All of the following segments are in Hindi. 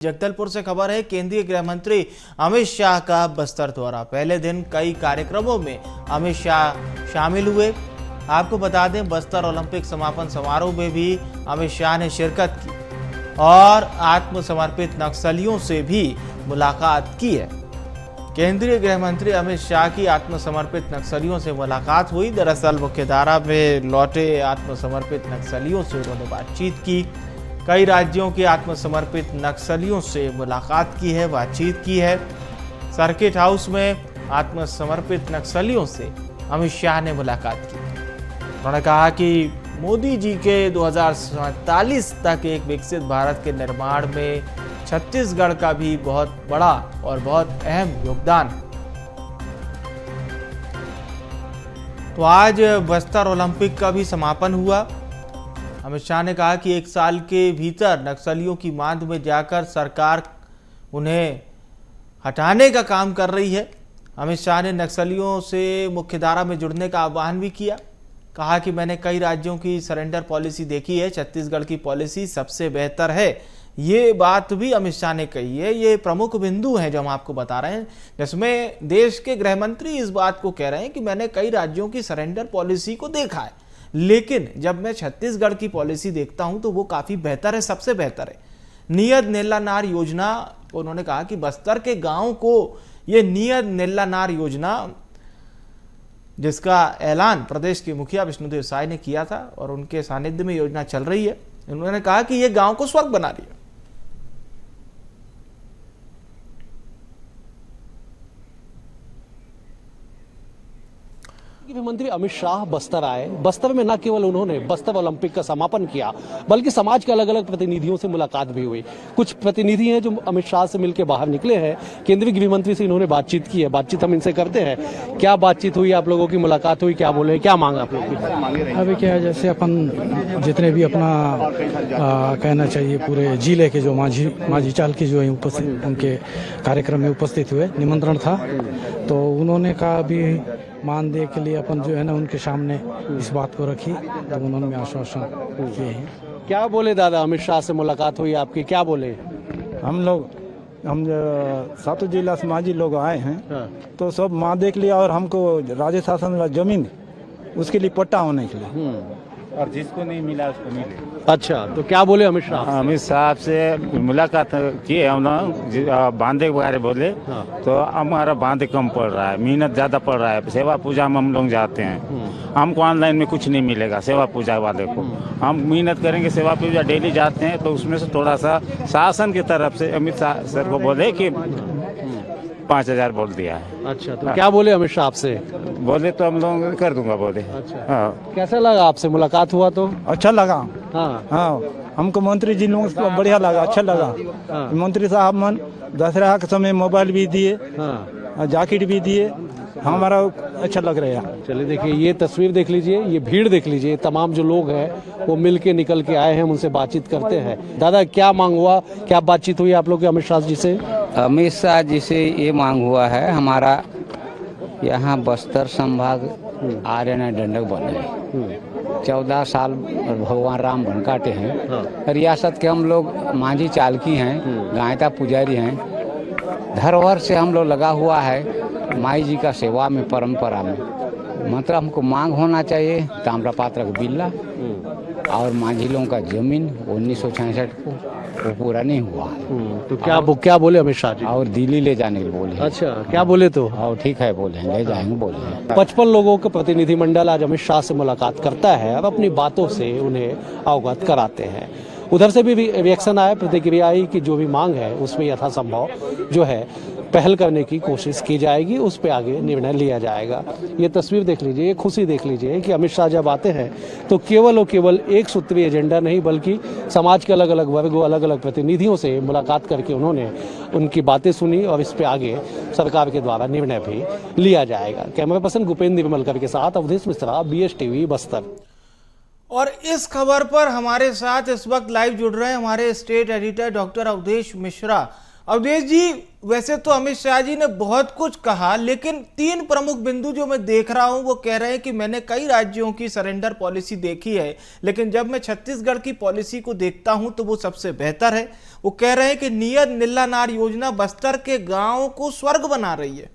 जगदलपुर से खबर है। केंद्रीय गृह मंत्री अमित शाह का बस्तर दौरा। पहले दिन कई कार्यक्रमों में अमित शाह शामिल हुए। आपको बता दें, बस्तर ओलंपिक समापन समारोह में भी अमित शाह ने शिरकत की और आत्मसमर्पित नक्सलियों से भी मुलाकात की है। केंद्रीय गृह मंत्री अमित शाह की आत्मसमर्पित नक्सलियों से मुलाकात हुई। दरअसल मुख्यधारा में लौटे आत्मसमर्पित नक्सलियों से उन्होंने बातचीत की। कई राज्यों के आत्मसमर्पित नक्सलियों से मुलाकात की है, बातचीत की है। सर्किट हाउस में आत्मसमर्पित नक्सलियों से अमित शाह ने मुलाकात की। उन्होंने कहा कि मोदी जी के 2047 तक एक विकसित भारत के निर्माण में छत्तीसगढ़ का भी बहुत बड़ा और बहुत अहम योगदान। तो आज बस्तर ओलंपिक का भी समापन हुआ। अमित शाह ने कहा कि एक साल के भीतर नक्सलियों की मांद में जाकर सरकार उन्हें हटाने का काम कर रही है। अमित शाह ने नक्सलियों से मुख्यधारा में जुड़ने का आह्वान भी किया। कहा कि मैंने कई राज्यों की सरेंडर पॉलिसी देखी है, छत्तीसगढ़ की पॉलिसी सबसे बेहतर है। ये बात भी अमित शाह ने कही है। ये प्रमुख बिंदु हैं जो हम आपको बता रहे हैं, जिसमें देश के गृह मंत्री इस बात को कह रहे हैं कि मैंने कई राज्यों की सरेंडर पॉलिसी को देखा है, लेकिन जब मैं छत्तीसगढ़ की पॉलिसी देखता हूं तो वो काफी बेहतर है, सबसे बेहतर है। नियत नेल्लानार योजना, उन्होंने कहा कि बस्तर के गांव को ये नियत नेल्लानार योजना, जिसका ऐलान प्रदेश के मुखिया विष्णुदेव साय ने किया था और उनके सानिध्य में योजना चल रही है। उन्होंने कहा कि ये गांव को स्वर्ग बना रही है। गृह मंत्री अमित शाह बस्तर आए। बस्तर में न केवल उन्होंने बस्तर ओलंपिक का समापन किया, बल्कि समाज के अलग अलग प्रतिनिधियों से मुलाकात भी हुई। कुछ प्रतिनिधि हैं जो अमित शाह से मिलकर बाहर निकले हैं। केंद्रीय गृह मंत्री से इन्होंने बातचीत की है। बातचीत हम इनसे करते हैं। क्या बातचीत हुई, आप लोगों की मुलाकात हुई, क्या बोले, क्या मांगा आप लोग की? अभी क्या है, जैसे अपन जितने भी अपना कहना चाहिए पूरे जिले के जो माझी चाल की जो उपस्थित उनके कार्यक्रम में उपस्थित हुए, निमंत्रण था, तो उन्होंने कहा अभी मानदेय के लिए अपन जो है ना उनके सामने इस बात को रखी, तो उन्होंने आश्वासन किए हैं। क्या बोले दादा, अमित शाह से मुलाकात हुई आपकी, क्या बोले? हम सातों जिला से माझी लोग आए हैं, तो सब माँ देख लिया और हमको राज्य शासन वाला जमीन उसके लिए पट्टा होने के लिए, और जिसको नहीं मिला उसको मिले। अच्छा, तो क्या बोले अमित शाह? अमित साहब से मुलाकात की हम लोग, बांधे के बारे बोले। तो हमारा बांधे कम पड़ रहा है, मेहनत ज्यादा पड़ रहा है। सेवा पूजा में हम लोग जाते हैं, हमको ऑनलाइन में कुछ नहीं मिलेगा। सेवा पूजा वाले को हम मेहनत करेंगे, सेवा पूजा डेली जाते हैं, तो उसमें से थोड़ा सा शासन की तरफ से अमित शाह सर को बोले कि 5,000 बोल दिया है। अच्छा, तो क्या बोले अमित शाह आपसे? बोले तो हम लोग कर दूंगा बोले। अच्छा, हाँ। कैसा लगा आपसे मुलाकात हुआ तो? अच्छा लगा। हाँ, हमको मंत्री जी लोगों को बढ़िया लगा, अच्छा लगा। मंत्री साहब मन दशहरा के समय मोबाइल भी दिए, जैकेट भी दिए, हमारा अच्छा लग रहा है। चलिए देखिए, ये तस्वीर देख लीजिए, ये भीड़ देख लीजिए, तमाम जो लोग हैं वो मिल के निकल के आए हैं, उनसे बातचीत करते हैं। दादा, क्या मांग हुआ, क्या बातचीत हुई आप लोग के अमित शाह जी से? अमित शाह जी से ये मांग हुआ है, हमारा यहाँ बस्तर संभाग आर्यना दंडक बने 14 साल भगवान राम बन काटे हैं। रियासत के हम लोग माझी चालकी हैं, गायता पुजारी हैं। धरोहर से हम लोग लगा हुआ है माई जी का सेवा में, परंपरा में। मतलब हमको मांग होना चाहिए ताम्रपात्र का बिल्ला और माझी लोगों का जमीन 1966 को वो पूरा नहीं हुआ। तो क्या बोले अमित शाह जी? और दिल्ली ले जाने के बोले। अच्छा, क्या बोले तो? और ठीक है बोले, ले जाएंगे बोले। 55 लोगों का प्रतिनिधिमंडल आज अमित शाह से मुलाकात करता है और अपनी बातों से उन्हें अवगत कराते हैं। उधर से भी रिएक्शन आया, प्रतिक्रिया आई कि जो भी मांग है उसमें यथासंभव जो है पहल करने की कोशिश की जाएगी, उस पर आगे निर्णय लिया जाएगा। ये तस्वीर देख लीजिए, ये खुशी देख लीजिए कि अमित शाह जब आते हैं तो केवल और केवल एक सूत्रीय एजेंडा नहीं, बल्कि समाज के अलग अलग वर्गों, अलग अलग प्रतिनिधियों से मुलाकात करके उन्होंने उनकी बातें सुनी और इस पर आगे सरकार के द्वारा निर्णय भी लिया जाएगा। कैमरा पर्सन भूपेंद्र विमलकर के साथ अवधेश मिश्रा, BSTV बस्तर। और इस खबर पर हमारे साथ इस वक्त लाइव जुड़ रहे हैं हमारे state editor doctor Avdhesh Mishra. Avdhesh ji, वैसे तो अमित शाह जी ने बहुत कुछ कहा, लेकिन 3 प्रमुख बिंदु जो मैं देख रहा हूं वो कह रहे हैं कि मैंने कई राज्यों की सरेंडर पॉलिसी देखी है, लेकिन जब मैं छत्तीसगढ़ की पॉलिसी को देखता हूं तो वो सबसे बेहतर है। वो कह रहे हैं कि नियत निल्ला नार योजना बस्तर के गांवों को स्वर्ग बना रही है।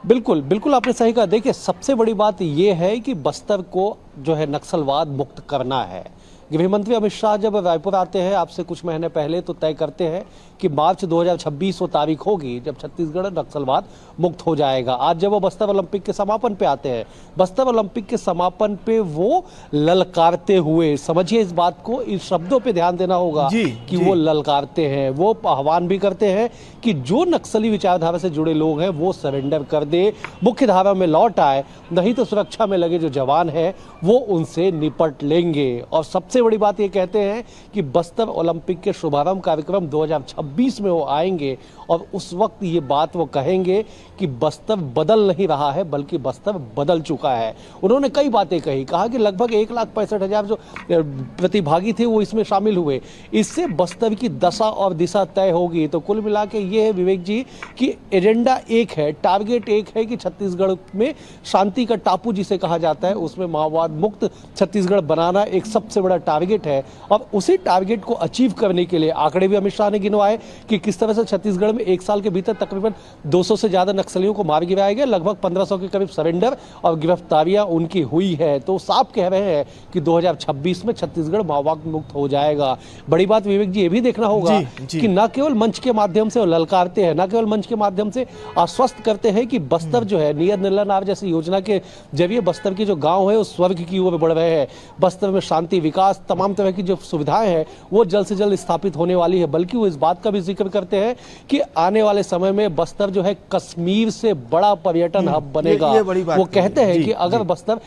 बिल्कुल बिल्कुल आपने सही कहा। देखिए, सबसे बड़ी बात यह है कि बस्तर को जो है नक्सलवाद मुक्त करना है। गृह मंत्री अमित शाह जब रायपुर आते हैं आपसे कुछ महीने पहले तो तय करते हैं कि मार्च 2026 वो तारीख होगी जब छत्तीसगढ़ नक्सलवाद मुक्त हो जाएगा। आज जब वो बस्तर ओलंपिक के समापन पे आते हैं, बस्तर ओलंपिक के समापन पे वो ललकारते हुए, समझिए इस बात को, इन शब्दों पे ध्यान देना होगा कि वो ललकारते हैं, वो आह्वान भी करते हैं कि जो नक्सली विचारधारा से जुड़े लोग हैं वो सरेंडर कर दे, मुख्य धारा में लौट आए, नहीं तो सुरक्षा में लगे जो जवान हैं वो उनसे निपट लेंगे। और सबसे बड़ी बात ये कहते हैं कि बस्तर ओलंपिक के शुभारंभ कार्यक्रम 2026 में वो आएंगे और उस वक्त ये बात वो कहेंगे कि बस्तर बदल नहीं रहा है बल्कि बस्तर बदल चुका है। उन्होंने कई बातें कही, कहा कि लगभग 1,65,000 जो प्रतिभागी थे वो इसमें शामिल हुए, इससे बस्तर की दशा और दिशा तय होगी। तो कुल मिला के ये है विवेक जी कि एजेंडा एक है, टारगेट एक है कि छत्तीसगढ़ में शांति का टापू जिसे कहा जाता है उसमें माओवाद मुक्त छत्तीसगढ़ बनाना एक सबसे बड़ा टारगेट है। और उसी टारगेट को अचीव करने के लिए आंकड़े भी अमित शाह ने गिनवाए कि किस तरह से छत्तीसगढ़ में एक साल के भीतर तकरीबन 200 से ज्यादा नक्सलियों को मार गिराया गया, लगभग 1500 के करीब सरेंडर और गिरफ्तारियां उनकी हुई है। तो साफ कह रहे हैं कि 2026 में छत्तीसगढ़ माओवाद मुक्त हो जाएगा। बड़ी बात विवेक जी ये भी देखना होगा कि न केवल मंच के माध्यम से ललकारते हैं, न केवल मंच के माध्यम से आश्वस्त करते हैं कि बस्तर जो है नियत निल्ला नार जैसी योजना के जरिए बस्तर के जो गांव है वो स्वर्ग की ओर बढ़ रहे हैं, बस्तर में शांति, विकास, तमाम तरह की जो सुविधाएं हैं वो जल्द से जल्द स्थापित होने वाली है। बल्कि वो इस बात का भी जिक्र करते हैं कि आने वाले समय में बस्तर जो है कश्मीर से बड़ा पर्यटन हब बनेगा। वो कहते हैं कि अगर बस्तर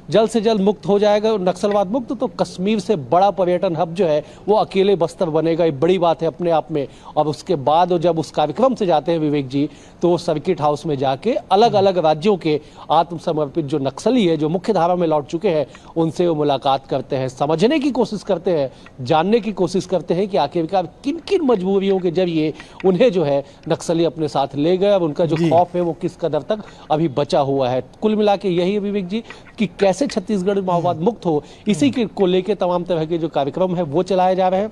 जल्द से जल्द मुक्त हो जाएगा, नक्सलवाद मुक्त, तो कश्मीर से बड़ा पर्यटन हब जो है वो अकेले बस्तर बनेगा। ये बड़ी बात है अपने आप में। और उसके बाद जब उस कार्यक्रम से जाते हैं विवेक जी तो सर्किट हाउस में जाके अलग अलग राज्यों के आत्मसमर्पित जो नक्सली है, जो मुख्य धारा में लौट चुके हैं, उनसे वो मुलाकात करते हैं, समझने की कोशिश करते हैं, जानने की कोशिश करते हैं कि आखिरकार किन किन मजबूरियों के जरिए उन्हें जो है नक्सली अपने साथ ले गए और उनका जो खौफ है वो किस कदर तक अभी बचा हुआ है। कुल मिला के यही है विवेक जी कि कैसे छत्तीसगढ़ माओवाद मुक्त हो, इसी के को लेकर तमाम तरह के जो कार्यक्रम है वो चलाए जा रहे हैं।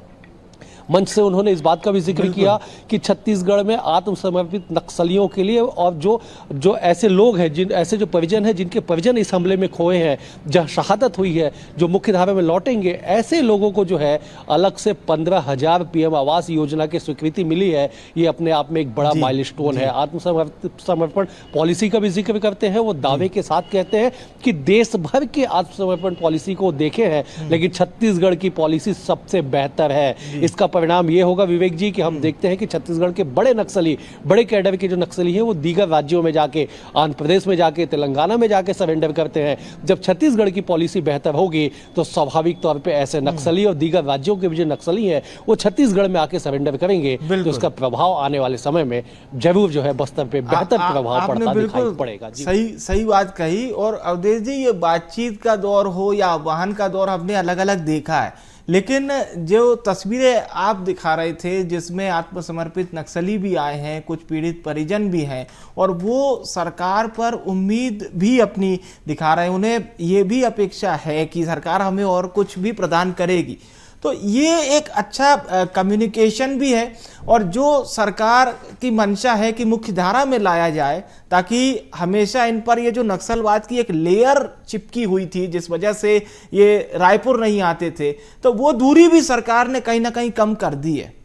मंच से उन्होंने इस बात का भी जिक्र किया कि छत्तीसगढ़ में आत्मसमर्पित नक्सलियों के लिए और जो ऐसे लोग हैं, ऐसे जो परिजन हैं जिनके परिजन इस हमले में खोए हैं, जहां शहादत हुई है, जो मुख्य धारा में लौटेंगे, ऐसे लोगों को जो है अलग से 15,000 पीएम आवास योजना की स्वीकृति मिली है। ये अपने आप में एक बड़ा माइलस्टोन है। आत्मसमर्पण पॉलिसी का भी जिक्र करते हैं। वो दावे के साथ कहते हैं कि देश भर के आत्मसमर्पण पॉलिसी को देखे हैं लेकिन छत्तीसगढ़ की पॉलिसी सबसे बेहतर है। इसका परिणाम ये होगा विवेक जी कि हम देखते हैं कि छत्तीसगढ़ के बड़े नक्सली, बड़े कैडर के जो नक्सली हैं वो दीगर राज्यों में जाके, आंध्र प्रदेश में जाके, तेलंगाना में जाके सरेंडर करते हैं। जब छत्तीसगढ़ की पॉलिसी बेहतर होगी तो स्वाभाविक तौर पे ऐसे नक्सली और दीगर राज्यों के भी जो नक्सली हैं वो छत्तीसगढ़ में आके सरेंडर करेंगे तो उसका प्रभाव आने वाले समय में जरूर जो है बस्तर पे बेहतर प्रभाव पड़ता दिखाई पड़ेगा। सही बात कही। और अवधेश जी, ये बातचीत का दौर हो या आह्वान का दौर हमने अलग अलग देखा है, लेकिन जो तस्वीरें आप दिखा रहे थे जिसमें आत्मसमर्पित नक्सली भी आए हैं, कुछ पीड़ित परिजन भी हैं और वो सरकार पर उम्मीद भी अपनी दिखा रहे हैं, उन्हें ये भी अपेक्षा है कि सरकार हमें और कुछ भी प्रदान करेगी, तो ये एक अच्छा कम्युनिकेशन भी है। और जो सरकार की मंशा है कि मुख्य धारा में लाया जाए ताकि हमेशा इन पर ये जो नक्सलवाद की एक लेयर चिपकी हुई थी जिस वजह से ये रायपुर नहीं आते थे, तो वो दूरी भी सरकार ने कहीं ना कहीं कम कर दी है।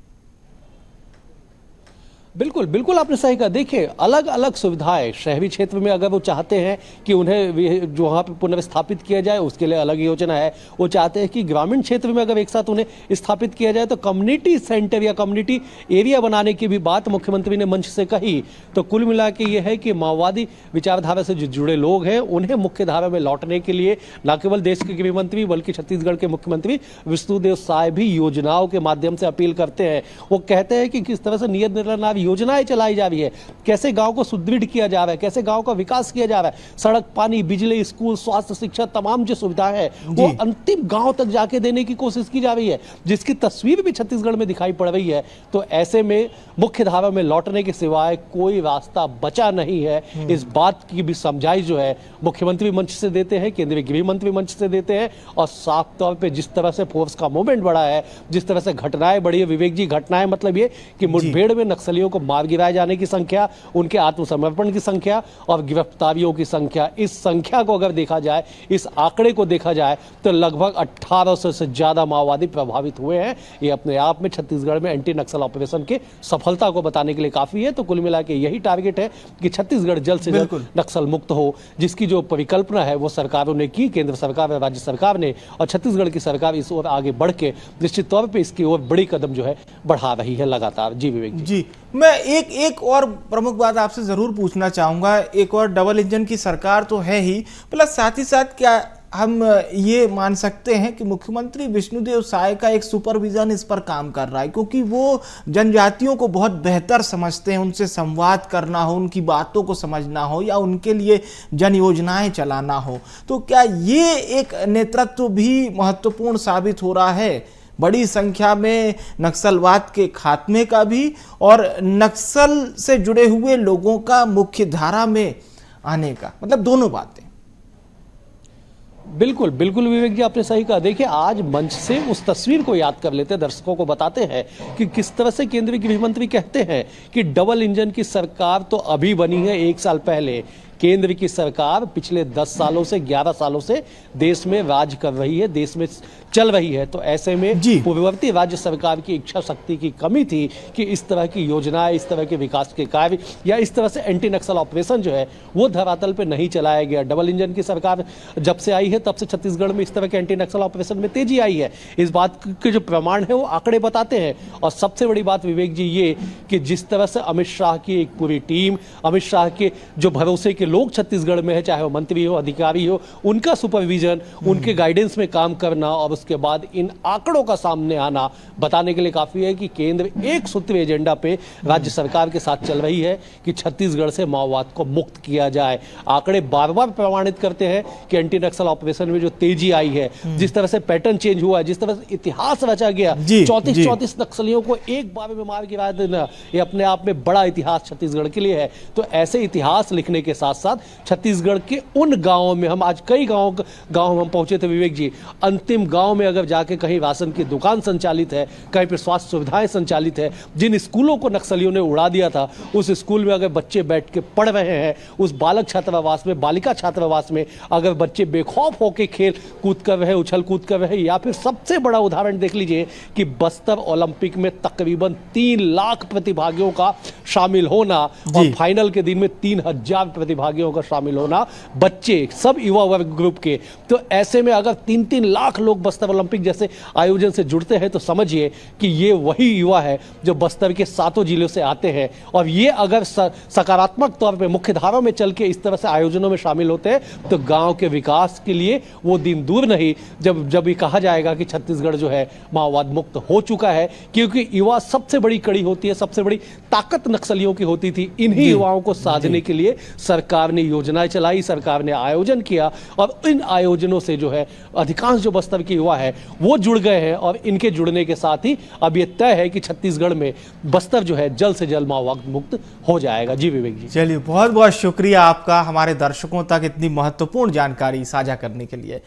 बिल्कुल बिल्कुल आपने सही कहा। देखिए, अलग अलग सुविधाएं शहरी क्षेत्र में अगर वो चाहते हैं कि उन्हें जो वहाँ पे पुनर्स्थापित किया जाए उसके लिए अलग योजना है। वो चाहते हैं कि ग्रामीण क्षेत्र में अगर एक साथ उन्हें स्थापित किया जाए तो कम्युनिटी सेंटर या कम्युनिटी एरिया बनाने की भी बात मुख्यमंत्री ने मंच से कही। तो कुल मिला के ये है कि माओवादी विचारधारा से जो जुड़े लोग हैं उन्हें मुख्य धारा में लौटने के लिए न केवल देश के गृह मंत्री बल्कि छत्तीसगढ़ के मुख्यमंत्री विष्णुदेव साय भी योजनाओं के माध्यम से अपील करते हैं। वो कहते हैं कि किस तरह से नियत निल्ला नार योजनाएं चलाई जा रही है, कैसे गांव को सुदृढ़ किया जा रहा है, कैसे गांव का विकास किया जा रहा है, सड़क, पानी, बिजली, स्कूल, स्वास्थ्य, शिक्षा, तमाम जो सुविधाएं हैं वो अंतिम गांव तक जाके देने की कोशिश की जा रही है, जिसकी तस्वीर भी छत्तीसगढ़ में दिखाई पड़ रही है। तो ऐसे में मुख्य धारा में लौटने के सिवाय कोई रास्ता बचा नहीं है। इस बात की भी समझाई जो है मुख्यमंत्री मंच से देते हैं, केंद्रीय गृह मंत्री मंच से देते हैं, और साफ तौर पे जिस तरह से फोर्स का मूवमेंट बढ़ा है, जिस तरह से घटनाएं बढ़ी है विवेक जी, घटनाएं मतलब ये कि मुठभेड़ में नक्सलियों को मार गिराए जाने की संख्या, उनके आत्मसमर्पण की संख्या और गिरफ्तारियों की संख्या, इस संख्या को अगर देखा जाए, इस आंकड़े को देखा जाए तो लगभग 1800 से ज्यादा माओवादी प्रभावित हुए हैं। ये अपने आप में छत्तीसगढ़ में एंटी नक्सल ऑपरेशन की सफलता को बताने के लिए काफी है। तो कुल मिला के यही टारगेट है कि छत्तीसगढ़ जल्द से जल्द नक्सल मुक्त हो, जिसकी जो परिकल्पना है वो सरकारों ने की, केंद्र सरकार और राज्य सरकार ने, और छत्तीसगढ़ की सरकार इस ओर आगे बढ़ के निश्चित तौर पे इसकी ओर बड़ी कदम जो है बढ़ा रही है लगातार। जी विवेक जी, मैं एक और प्रमुख बात आपसे जरूर पूछना चाहूंगा। एक और डबल इंजन की सरकार तो है ही, प्लस साथ ही साथ क्या हम ये मान सकते हैं कि मुख्यमंत्री विष्णुदेव साय का एक सुपरविजन इस पर काम कर रहा है, क्योंकि वो जनजातियों को बहुत बेहतर समझते हैं, उनसे संवाद करना हो, उनकी बातों को समझना हो या उनके लिए जन योजनाएं चलाना हो, तो क्या ये एक नेतृत्व भी महत्वपूर्ण साबित हो रहा है, बड़ी संख्या में नक्सलवाद के खात्मे का भी और नक्सल से जुड़े हुए लोगों का मुख्य धारा में आने का, मतलब दोनों बातें? बिल्कुल बिल्कुल विवेक जी, आपने सही कहा। देखिए, आज मंच से उस तस्वीर को याद कर लेते हैं, दर्शकों को बताते हैं कि किस तरह से केंद्रीय गृह मंत्री कहते हैं कि डबल इंजन की सरकार तो अभी बनी है, 1 साल पहले केंद्र की सरकार पिछले 10 सालों से 11 सालों से देश में राज कर रही है, देश में चल रही है। तो ऐसे में पूर्ववर्ती राज्य सरकार की इच्छा शक्ति की कमी थी कि इस तरह की योजनाएं, इस तरह के विकास के कार्य या इस तरह से एंटी नक्सल ऑपरेशन जो है वो धरातल पे नहीं चलाया गया। डबल इंजन की सरकार जब से आई है तब से छत्तीसगढ़ में इस तरह के एंटी नक्सल ऑपरेशन में तेजी आई है। इस बात के जो प्रमाण है वो आंकड़े बताते हैं। और सबसे बड़ी बात विवेक जी ये कि जिस तरह से अमित शाह की एक पूरी टीम, अमित शाह के जो भरोसे के लोग छत्तीसगढ़ में है, चाहे वो मंत्री हो, अधिकारी हो, उनका सुपरविजन, उनके गाइडेंस में काम करना और उसके बाद इन आंकड़ों का सामने आना बताने के लिए काफी है कि केंद्र एक सूत्री एजेंडा पे राज्य सरकार के साथ चल रही है कि छत्तीसगढ़ से माओवाद को मुक्त किया जाए। आंकड़े बार बार प्रमाणित करते हैं कि एंटी नक्सल ऑपरेशन में जो तेजी आई है, जिस तरह से पैटर्न चेंज हुआ है, जिस तरह से इतिहास रचा गया, 34 नक्सलियों को एक बार में मार गिरा देना, ये अपने आप में बड़ा इतिहास छत्तीसगढ़ के लिए है। तो ऐसे इतिहास लिखने के साथ साथ छत्तीसगढ़ के उन गांवों में, हम आज कई गांव हम पहुंचे थे विवेक जी, अंतिम गांव में अगर जाके कहीं राशन की दुकान संचालित है, कहीं पर स्वास्थ्य सुविधाएं संचालित है, जिन स्कूलों को नक्सलियों ने उड़ा दिया था उस स्कूल में अगर बच्चे बैठ के पढ़ रहे हैं, उस बालक छात्रावास में, बालिका छात्रावास में अगर बच्चे बेखौफ होकर खेल कूद कर रहे, उछल कूद कर रहे, या फिर सबसे बड़ा उदाहरण देख लीजिए कि बस्तर ओलंपिक में तकरीबन 3 लाख प्रतिभागियों का शामिल होना और फाइनल के दिन में 3000 प्रतिभागियों का शामिल होना, बच्चे सब युवा वर्ग ग्रुप के। तो ऐसे में अगर 3-3 लाख लोग बस्तर ओलंपिक जैसे आयोजन से जुड़ते हैं तो समझिए कि ये वही युवा है जो बस्तर के 7 जिलों से आते हैं। और ये अगर सकारात्मक तौर पे मुख्य धारा में चल के इस तरह से आयोजनों में शामिल होते हैं तो गांव के विकास के लिए वो दिन दूर नहीं जब ये कहा जाएगा कि छत्तीसगढ़ जो है माओवाद मुक्त हो चुका है। क्योंकि युवा सबसे बड़ी कड़ी होती है, सबसे बड़ी ताकत नक्सलियों की होती थी। इन्हीं युवाओं को साधने के लिए सरकार ने योजनाएं चलाई, सरकार ने आयोजन किया और इन आयोजनों से जो है अधिकांश जो बस्तर के युवा है वो जुड़ गए हैं। और इनके जुड़ने के साथ ही अब ये तय है कि छत्तीसगढ़ में बस्तर जो है जल्द से जल्द माओवाद मुक्त हो जाएगा। जी विवेक जी, चलिए, बहुत बहुत शुक्रिया आपका हमारे दर्शकों तक इतनी महत्वपूर्ण जानकारी साझा करने के लिए।